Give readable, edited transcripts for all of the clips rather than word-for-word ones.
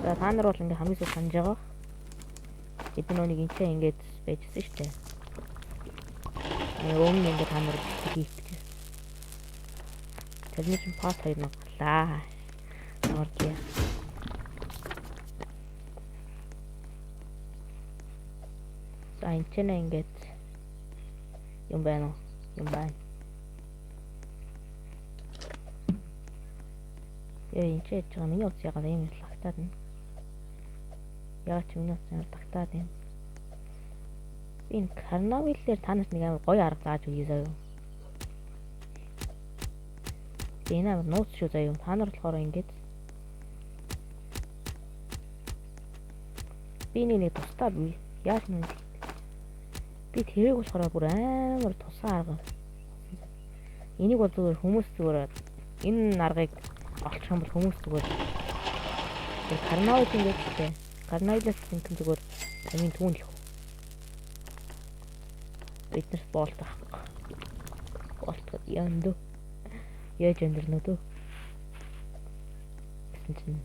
За та нар бол ингээ хамгийн сүүлд санаж байгаа. Эдгээр нүг инчээ ингээд байжсэн шүү дээ. Өмнө ингээ та нар хийх гэж. Тэрний чинь пас 2000 галаа. Оргия. За инчээ ингээд юм байна уу? Юм байна. Инчээ яж байгаа миний утас ягаад ийм лагтаад байна. Яагаад ч миний утас амар тагтаад байна. Энэ карнавиллээр та нарт нэг амар гоё арга зааж өгье заяа. Энэ амар нууц шүү заяа. Та нар болохоор ингээд би нэг тусдаа яаж нүг би тэрийг болохоор бүр амар тусаа арга. Энийг бол зүгээр хүмүүс зүгээр энэ аргыг олчих юм бол хүмүүс зүгээр тэр карнавил ингээд тээ. Карнавилаас тэнхэн зүгээр амин түүн л. Биднес болт авах. Болт яндөө. Яаж өндөрнө дөө. Гэсэн чинь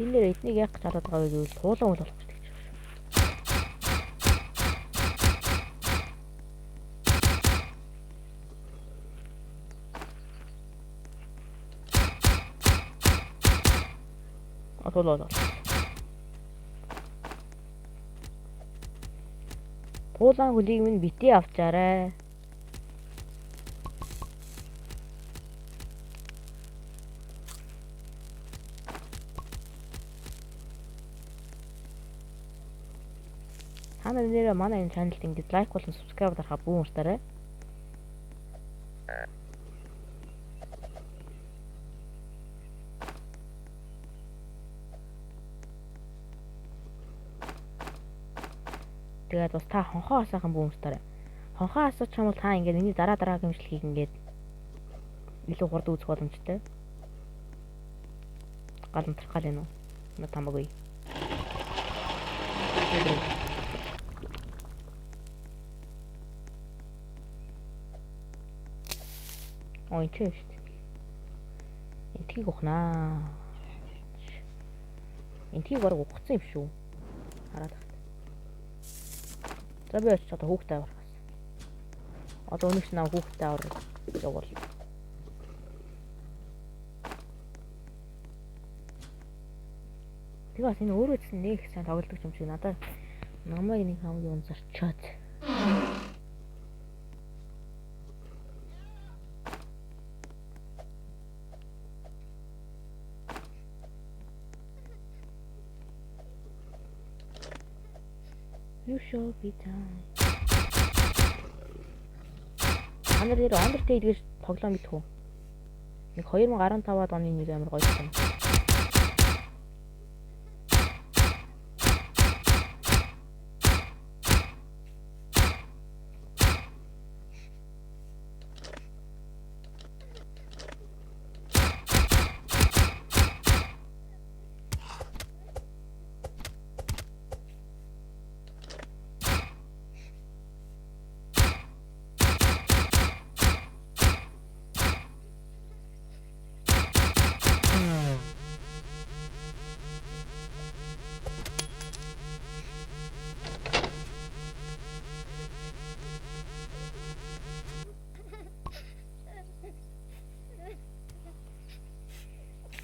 энэ нэр эднийг яг гэж хараад байгаа үед туулан болох гэж хэлж байгаа шүү. Туулаа. Туулан хөлийг минь битээ авчаарай. Та нар нэрээ манай энэ чаналд ингэж лайк болон subscribe дарахаа бүүн уртаарай. Тэгээд бас та хонхоо асаахан бүүн уртаарай. Хонхоо асууч юм бол та ингэж миний дараа гэмшлэхийг ингэж илүү хурд үзэх боломжтой. Галамтрах гал энэ үү? На тамаагүй. Ой чиш. Энтгийг ухнаа. Энтгийг бараг ухсан юм шүү. Хараад байна. За би очиж одоо хүүхдээ аврах. Одоо өнөөс наа хүүхдээ аврах явуул. Тэгээс энэ өөрөө ч нэг сайн тоглодог юм шиг надад намайг нэг хамгийн унзарчаад. You should be time. Анаар дээр Undertale гэж тоглоом битгүү. Нэг 2015-аад оны нэг амар гоё юм.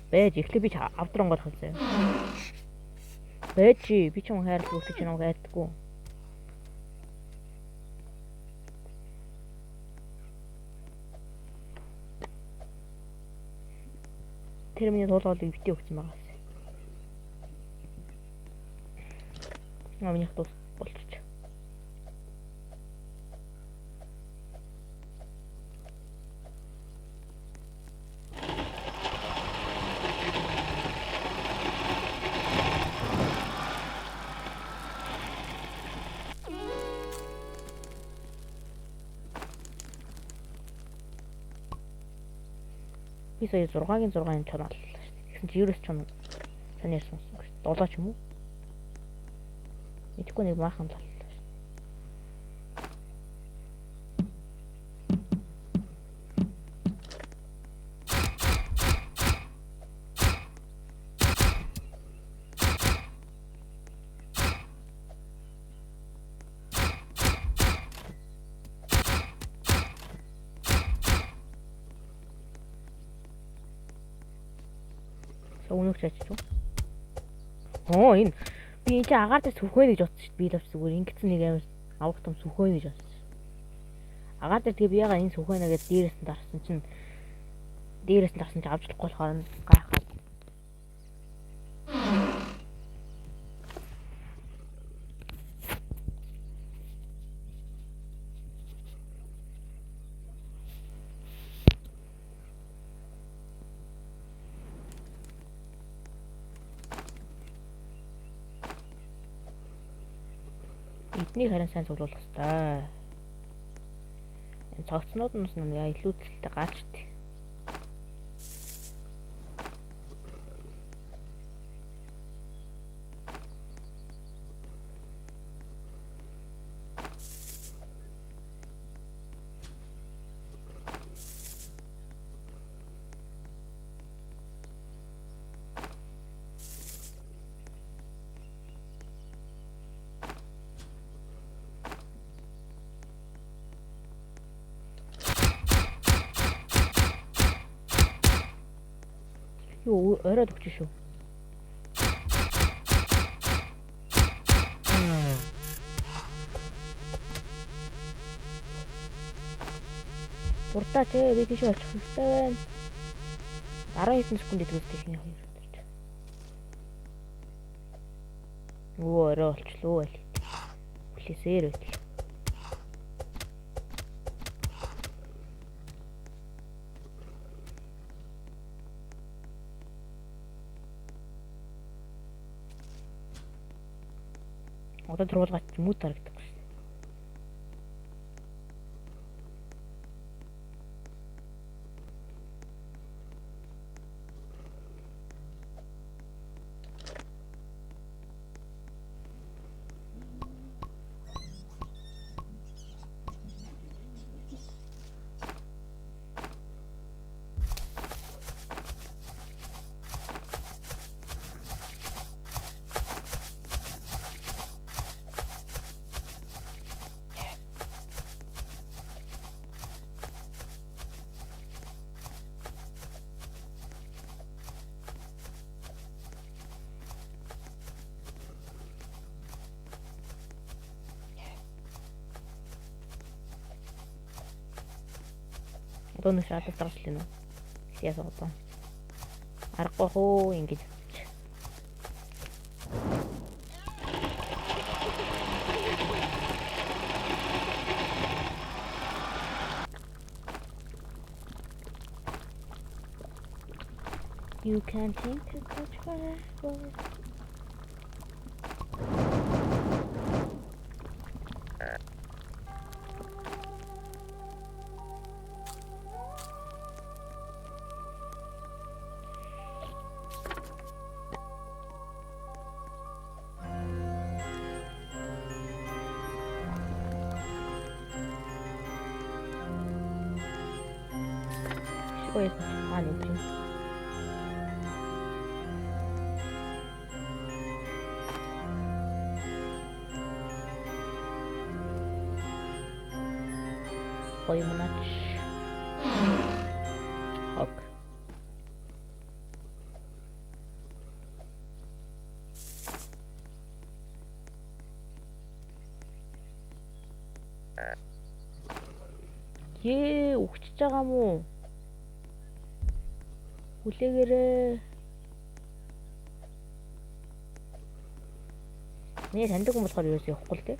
Бэж ихлэ би авдрангууд хавзаа. Бэж би ч юм хайрлах үгтэй ч нэг айдаггүй. Тэр миний туулгыг битээ өгсөн байгаа. Намайг тус болчих. сая 6-гийн 6-ын чон аллаа шүү дээ. Тэгсэн чи 9 чон тань ярьсан шүү дээ. 7 ч юм уу? Итгэхгүй нэг баахан л аллаа шүү дээ. Өнөөгч ачиж юу? Оо энэ би энэ чи агаар дээр сүхвэ гэж бодсон шүү дээ. Би л авч зүгээр ингэсэн нэг амар авах том сүхвэ гэж бодсон. Агаар дээр тэгээ би ягаа энэ сүхвэ нэгээд дээрээс нь дарсан чинь авч болохгүй болохоор гайхав. Эднийг харин сайн цуглуулах хэрэгтэй. Энэ цогцнууд нь яа илүү зэлтэй гаачтай. Юу оройд өгч шүү. Уртаа тий би тийш очих хэрэгтэй байна. 10 секунд идэх тийм юм. Оо орой болчлоо байл. Плесээр байл. Одоо дөрвөлгаач юм уу тарагдах шүү. Одоо нэг шатад дараачлаа нөө. Яасан одоо. Аргагүй хөө ингэж. You can't think to touch forever. Ой, ладно, блин. Ой, манач. Ок. Өгчөж байгаа мó? Хүлээгээрээ. Миний таньдаг хүн болохоор юу ч явахгүй л дээ.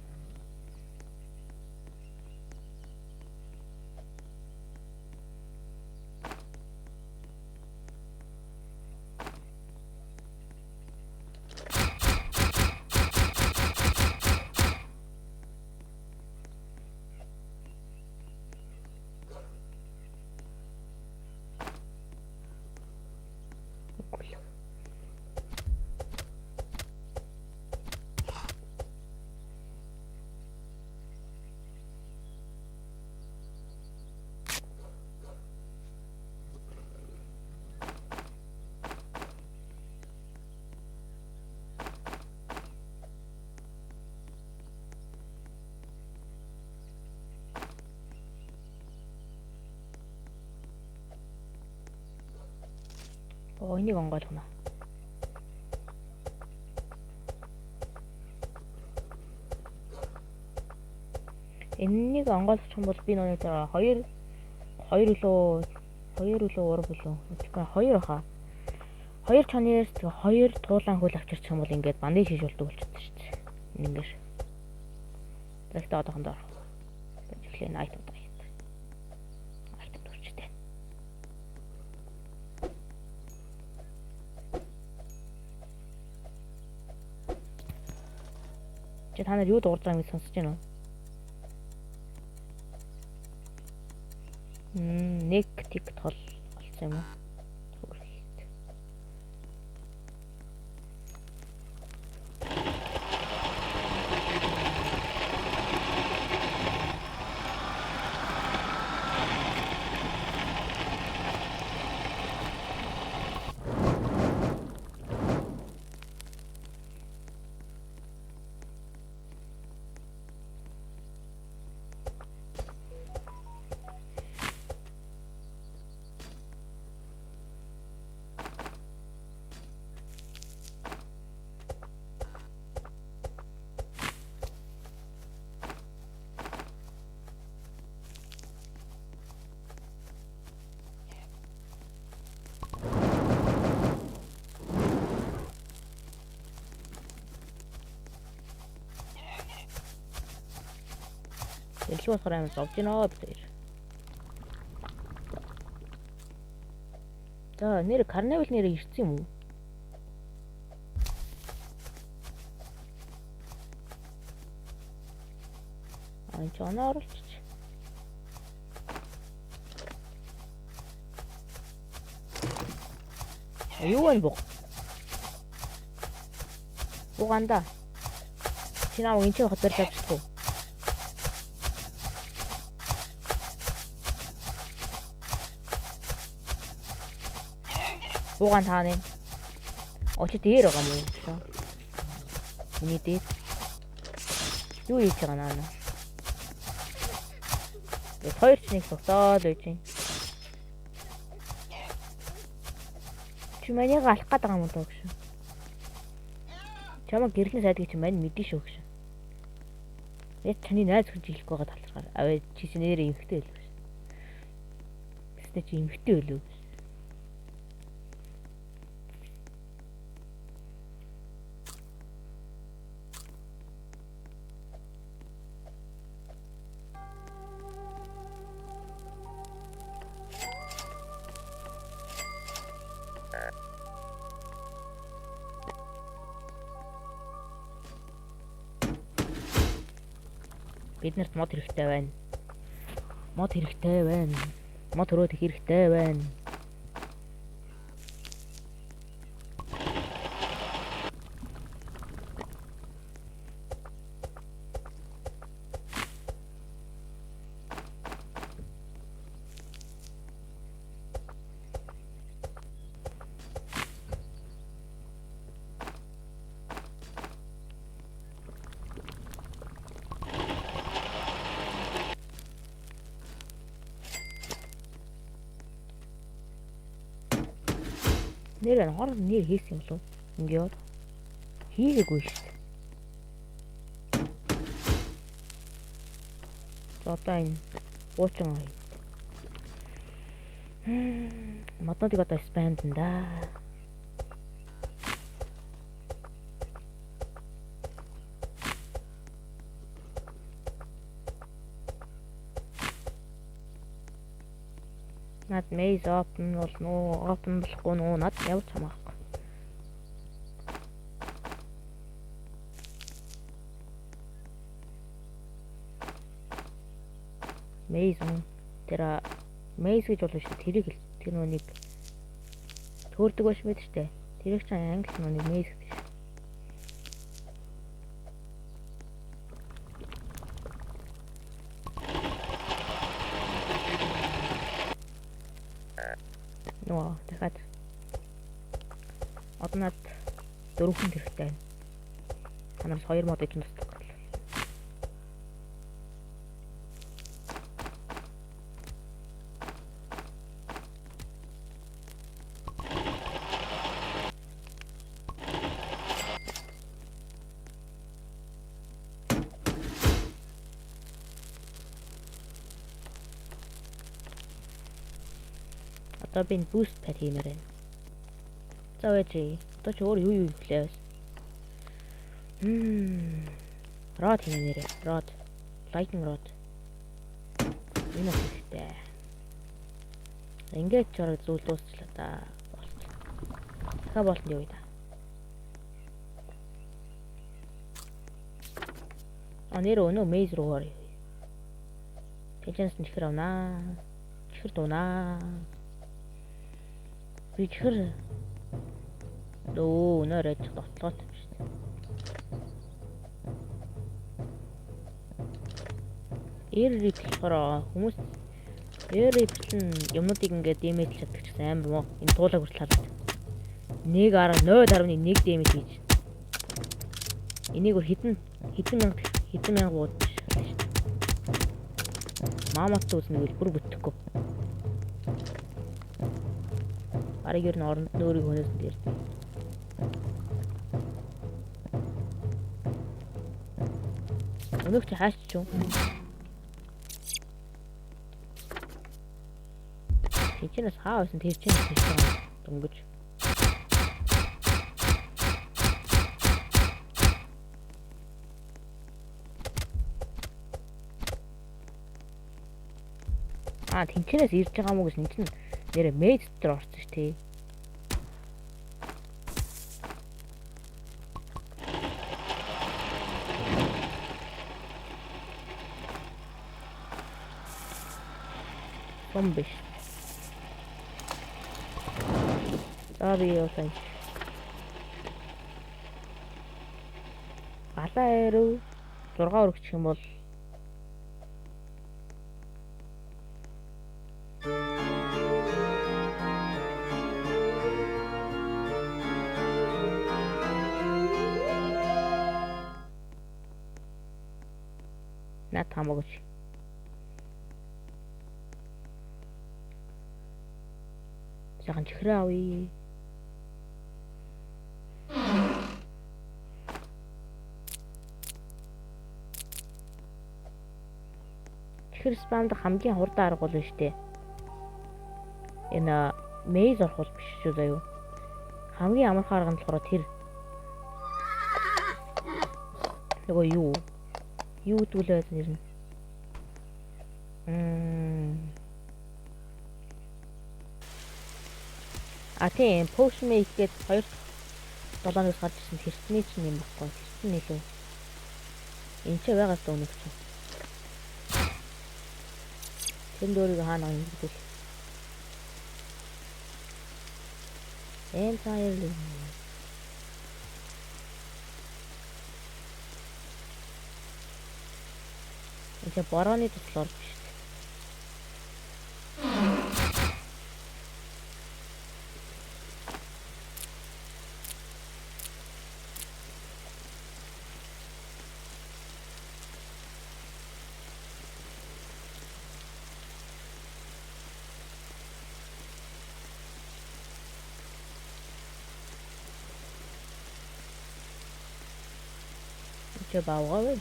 Энийг онгойлгоно. Энийг онгойлгох юм бол би нүг дээр 2 үлээ 3 бүлөө. Тэгэхээр 2 хаа. 2 чанаас тэгээ 2 туулаан хөл авчирчих юм бол ингээд бандаж хийж болдог болчихсон шүү дээ. Ингээд. Тэгтээ одоохондоо эхлээ найт удаа хийх. Найт дурчтэй. Чи та нар юу дуурж байгааг нь сонсож байна уу? Нэг тик тол болсон юм уу? Дэлгүү болохоор амар зовж гинөө бид хоёр. За нэр карнавал нэр ирсэн юм уу? Ань ч оноо оруулчих. Юу вэ бог? Уганда. Чи наа энэ ч хотор тавьчихгүй. Угаан тааны. Очи дээр байгаа юм уу? Миний дээр. Юу хийж байгаа наа? Хоёр ч нэг согтоод байж юм. Чи манийг алах гээд байгаа юм даа гэж. Чамаа гэрлийн сайдгийг чи мань мэдэн шүү гэж. Яг таны найз хүн жилэх байгаа талхаар. Аваа чи нэрээ эмхтэй байлгүй. Тэстэй чи эмхтэй байлгүй. Биднэрт мод хэрэгтэй байна. Мод хэрэгтэй байна. Мод өрөөд хэрэгтэй байна. Нэр нь хор нэр хийсэн юм болов? Ингээд хийгээгүй шүү дээ. Одоо энэ уучин ой. Моднуудыг одоо спамдэн да. Над maze open бол нөө open болохгүй нөө над явж хамаахгүй. Maze тэр maze гэж болно шүү. Тэрийг тэр нүг төөрдөг биш мэт штэ. Тэрийг ч англи нүг maze гэдэг. Ноо дахиад однод 4 хүн хэрэгтэй. Танаас 2 мод иж нустдаг. Одоо би буст пад хиймээр байна. За байж. Одоо ч өөр юу хийлээ. Род хиймээр. Род. Lightning rod. Энэ хэрэгтэй. Ингээд ч орог зүйл дуусчлаа да. Дахиад болтон юу вэ да? Нэр өнөө мейз руу орё. Тэжээс нь чихэр авнаа. Чихэр дуунаа. Би чихэр өнөөрэй ч дотлоод юм шүү дээ. Эрри болохоор хүмүүс эрри бичлэн юмнуудыг ингээд дэмэж чаддаг ч гэсэн амар мó. Энэ дуулаг хүртэл хараад. 0.1 дэмэж хийж. Энийг өөр хэдэн мянга буудаж шалж шүү дээ. Маамат үзнэ бүр бүтэхгүй. Ариг ер нь оронд нөөрийг хөнөөс нь дэрдэг. Өнөөх чи хааш ч юм. Тэжээс хаа байсан тэр чинь дөнгөж. Тэнчнээс ирж байгаа мó гэж энэ чинь нэрэ мэйд дээр орсон ш тий. Бомбиш. Би яасан. Галаа ирв 6 өргөчих юм бол над хамаагүй. Сайхан чихрээ авъя. Чихэр спамд хамгийн хурдан арга бол шүү дээ. Энэ мейз орох бол биш шүү заяа. Хамгийн амархан арга нь болохоор тэр нөгөө юу дүүлээ нэр нь. Тийм potion make гэж 2-7-оос гарч ирсэн тэрсний чинь юм баггүй. Тэрсэн нэлээ. Энд ч байгаас дөнгөж чинь. Тэнд өөрийгөө хаана юм гэдэг. Entirely. Энд борооны туслаар биш. Че баавгаа.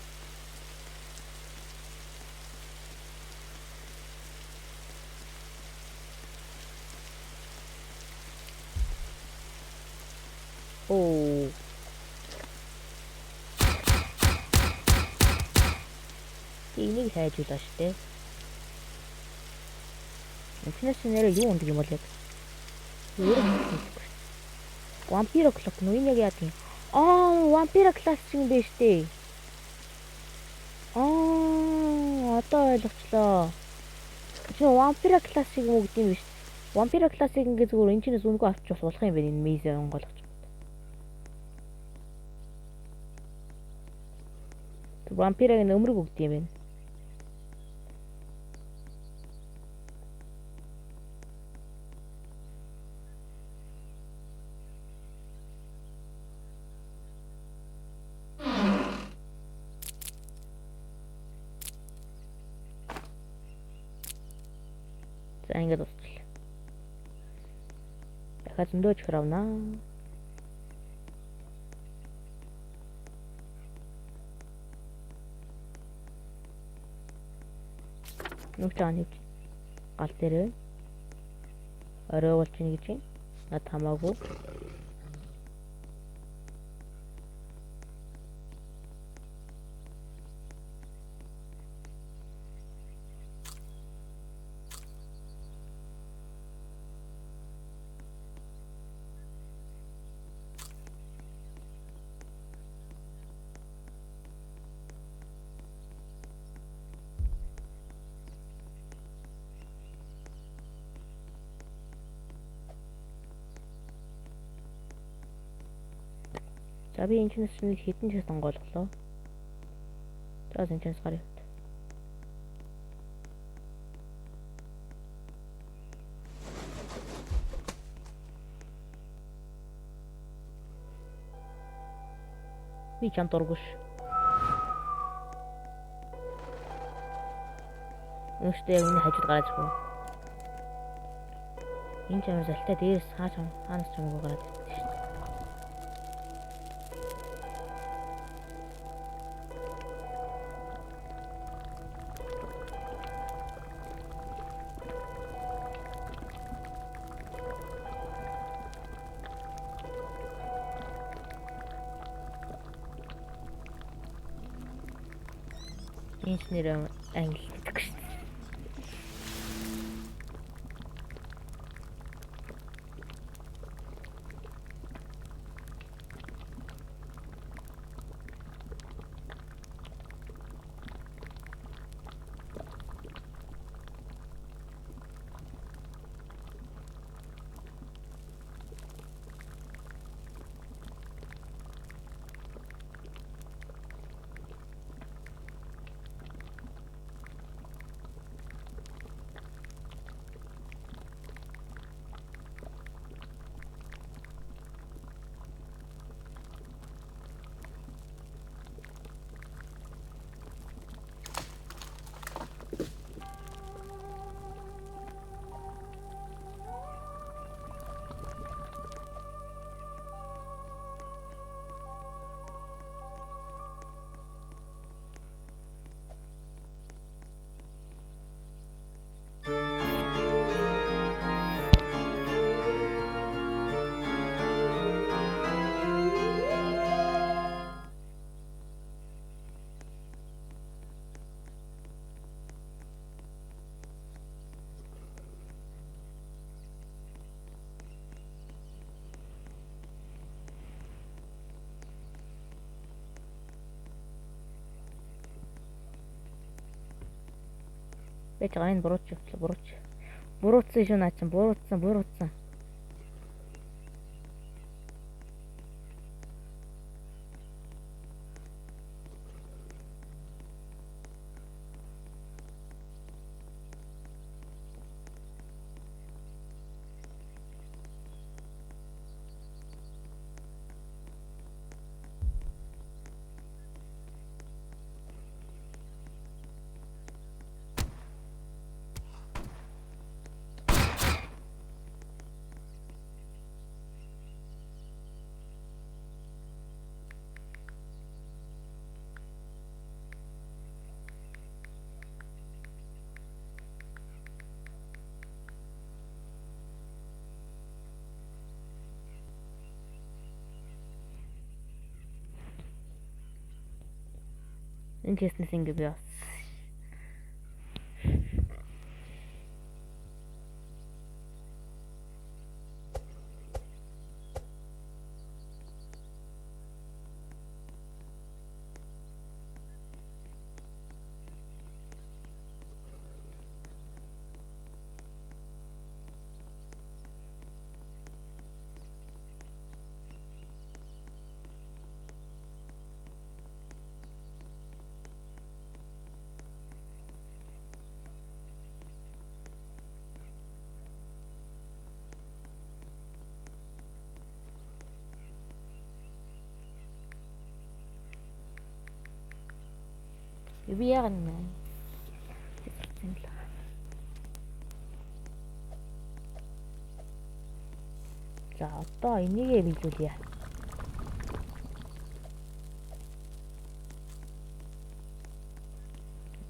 Энийг хайжуулаа штэ. Энэс нэрээ юу ундаг юм бол яг. Вампиро класс нь яг яа тийм. Вампиро класс юм биш дээ. Одоо ойлгочлоо. Чи вампиро классыг юм уу гэдэг юм биш. Вампиро классыг ингээ зүгээр энэ чинээс үнэгүй авчих болох юм байна энэ мейзээ онголгоч. Вампирыг нөмрөг өгд юм байна. За ингээд дуусчихлаа. Дахиад зөндөөж хравнаа. Нүгт ааны гал дээр байна. 어려워지니 그치? 나 탐하고. Tabii için üstünlük 70 stanqoçqlar. Biraz için çıxarıyor. Bir çam torguş. Önüşte evini хажууд гараад ирэх үү. Энэ ч амжилттай дээрс хаанаас ч хамаагүй гараад ирсэн шүү дээ. Инженер англи гэдэг шүү дээ. Байж байгаа энэ буруутсан шүү наа чин буруутсан. Интересный сингл бьёс. Би яагаад нэ? За одоо энийгээ биелүүлье.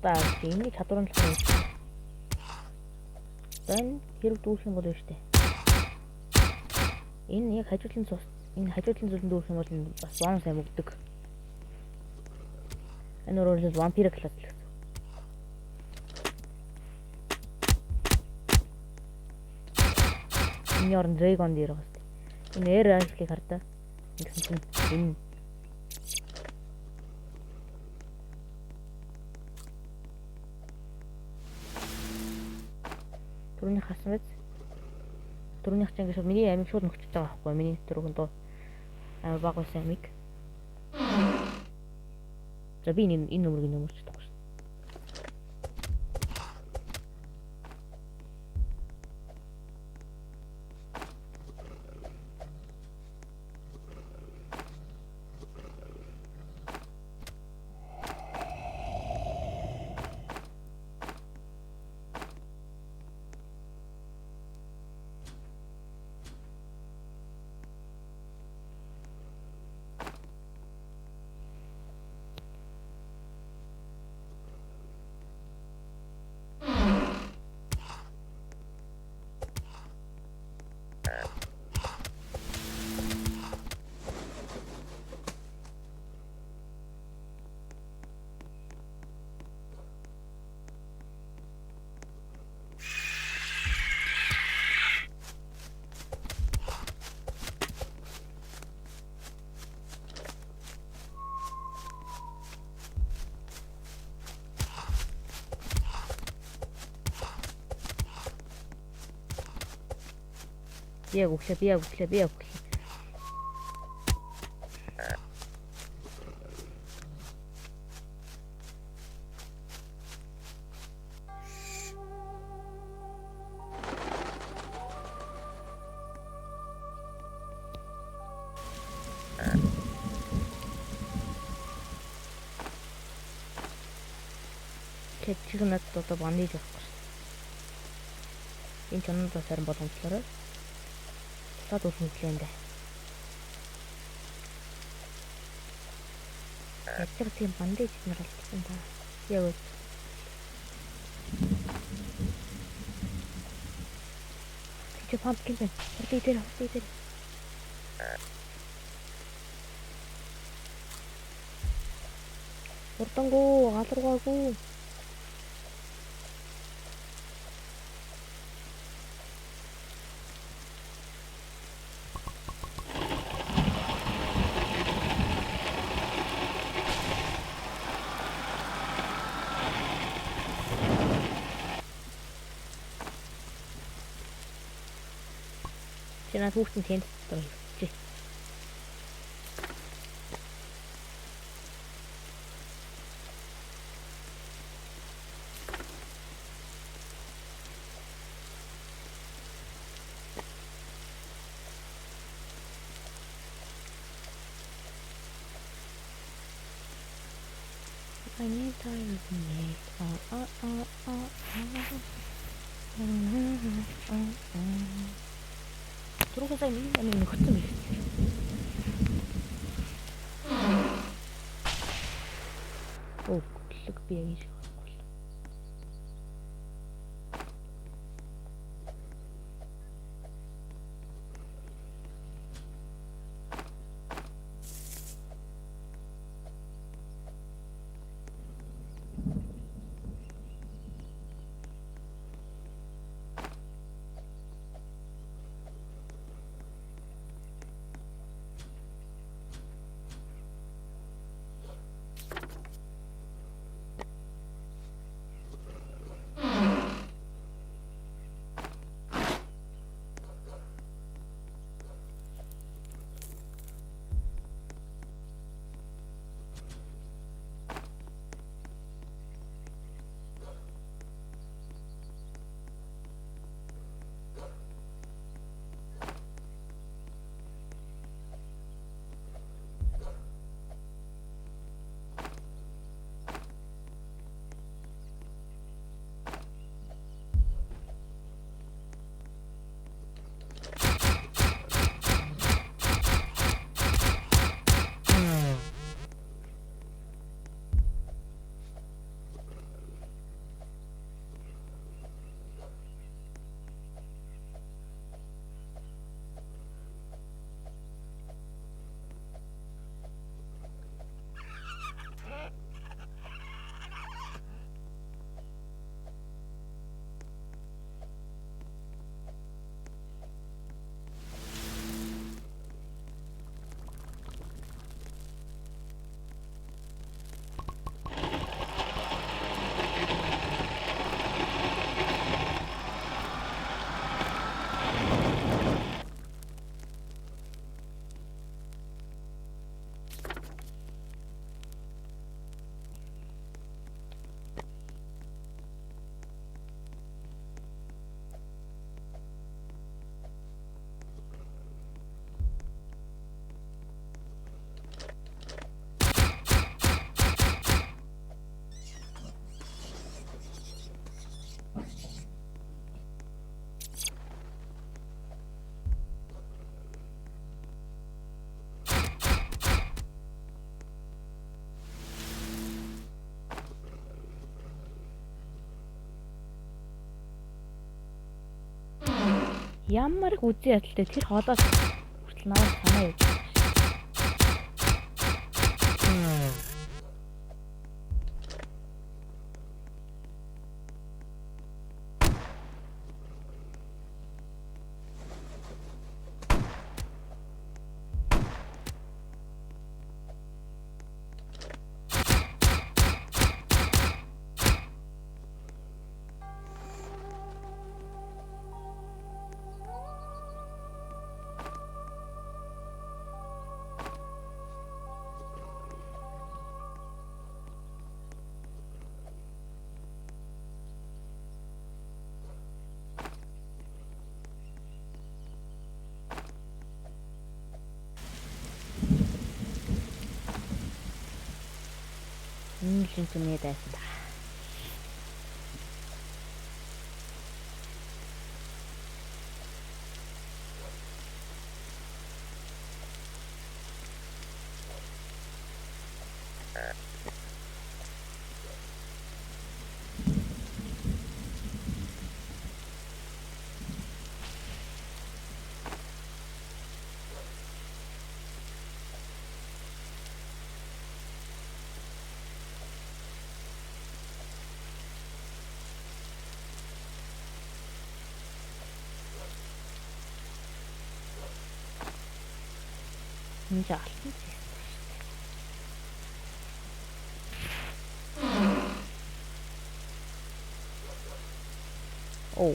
Одоо энийг чадвар нь л байна. Хэрэг дүүрэх юм бол шүү дээ. Энэ яг хажуудлын цус. Энэ хажуудлын цусын дүүрэх юм бол энэ бас ван сайн мөгдөг. Энэ өөрөлд вампир класс л гэсэн. Энэ орон дрэгон дээр байгаа шүү дээ. Энэ эр ажлыг хардаа. Ингэсэн чинь энэ түрүүний хасан биз? Түрүүнийх чинь ингээд миний амиг шууд нөхчөж байгаа байхгүй миний түрүүн доо амар баг байсан амиг. За би энэ нөмрийг нөмөрч чадахгүй шин. Би яг өглөө. Чиг надад одоо бандаж авахгүй. Энэ ч өнөөдөр сарын боломжлороо таад үлмэглээ энэ. Ячиг тийм бандаж нар алдсан та. Яг үү. Чи пампкин бэ? Хурд. Хурдангуу галаргаагүй. Чиний хүүхдийн тэнд чи. I need time to make 들어가자 이미 아니 헛좀 해. 오, 클릭 비행이죠. Ямар их үзий ядалтай тэр хоолоос хүртэл намайг санаа явж байна. Энэ л юмний дайсан та. Энэ ч алтан ч юм. Оо.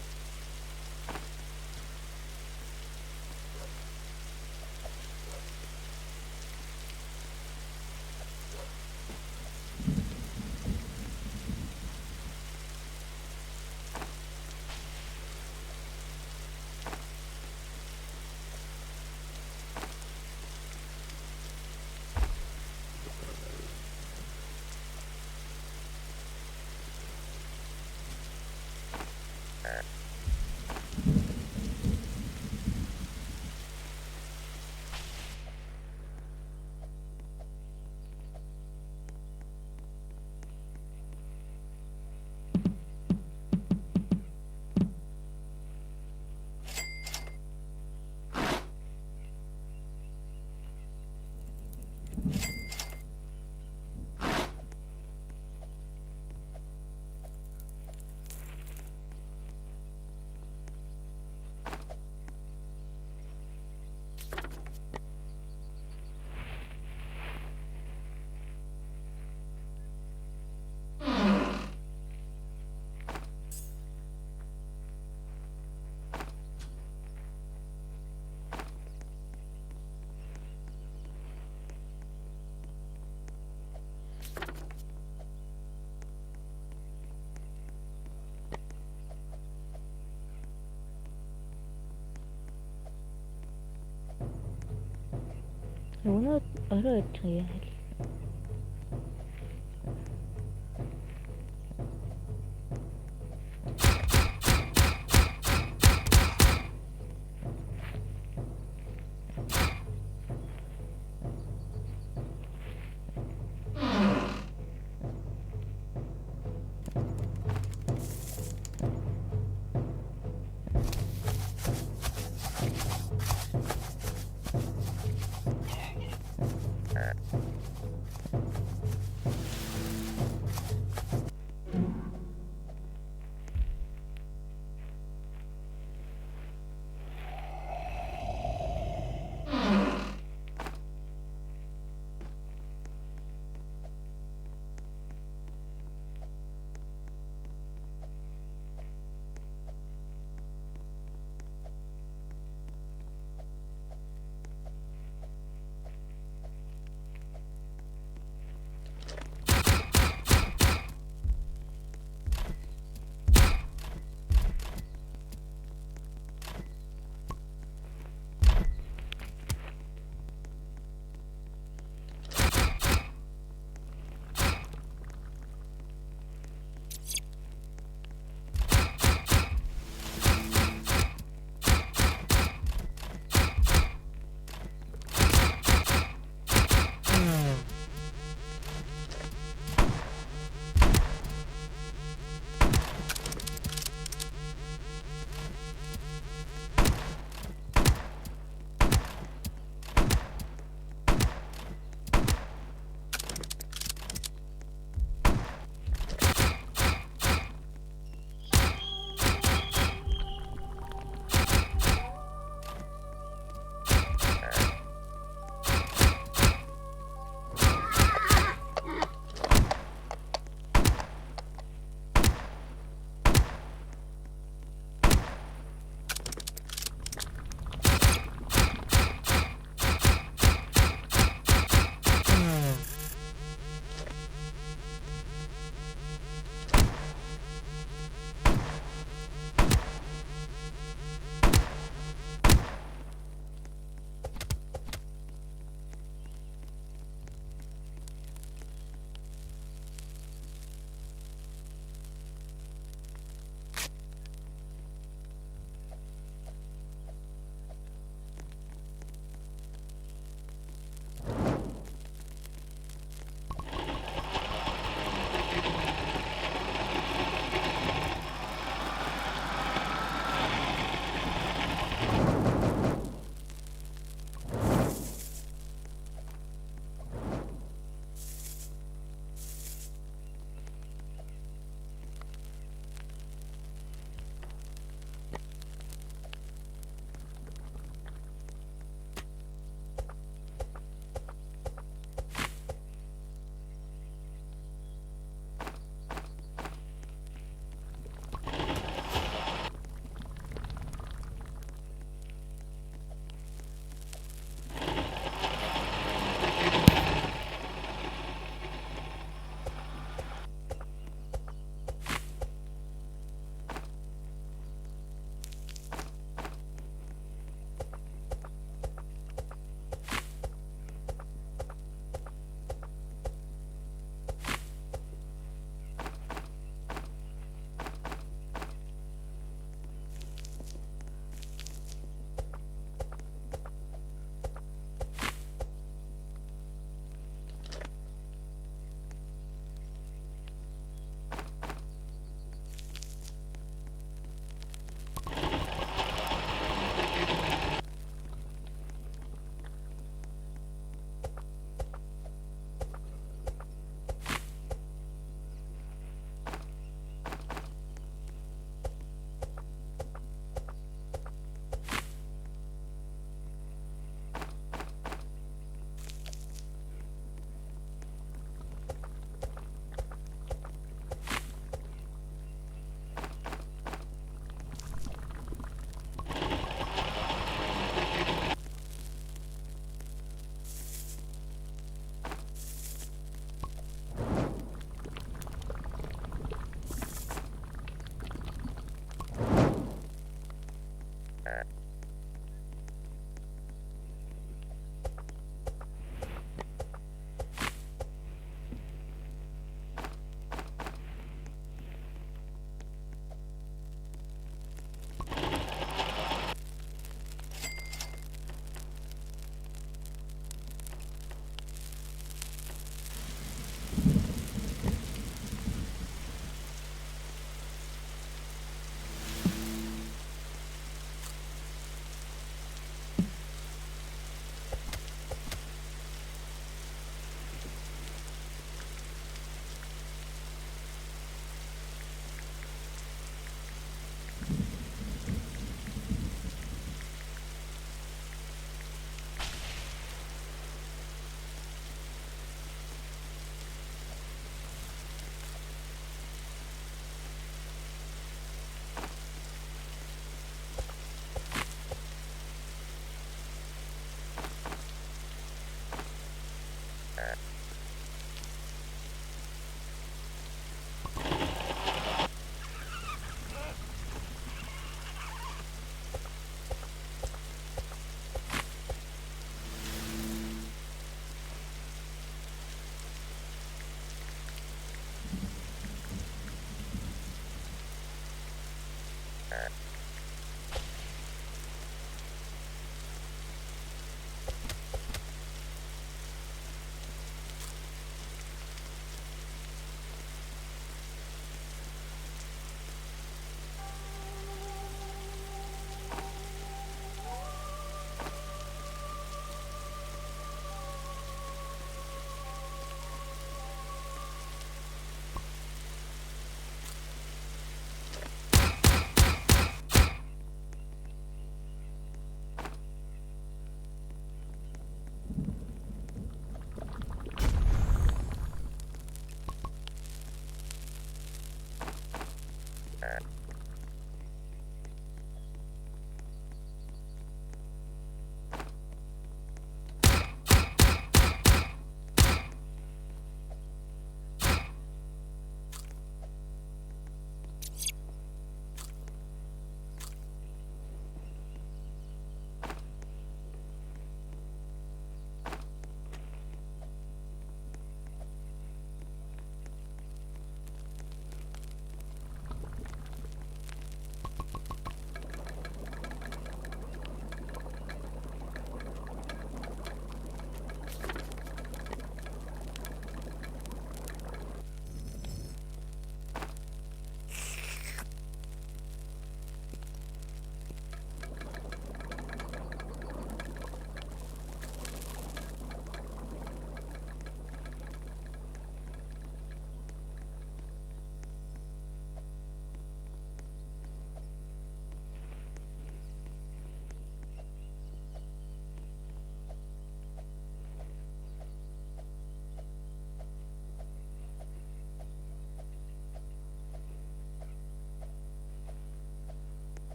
Өнөө орой идэх юм яа.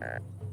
you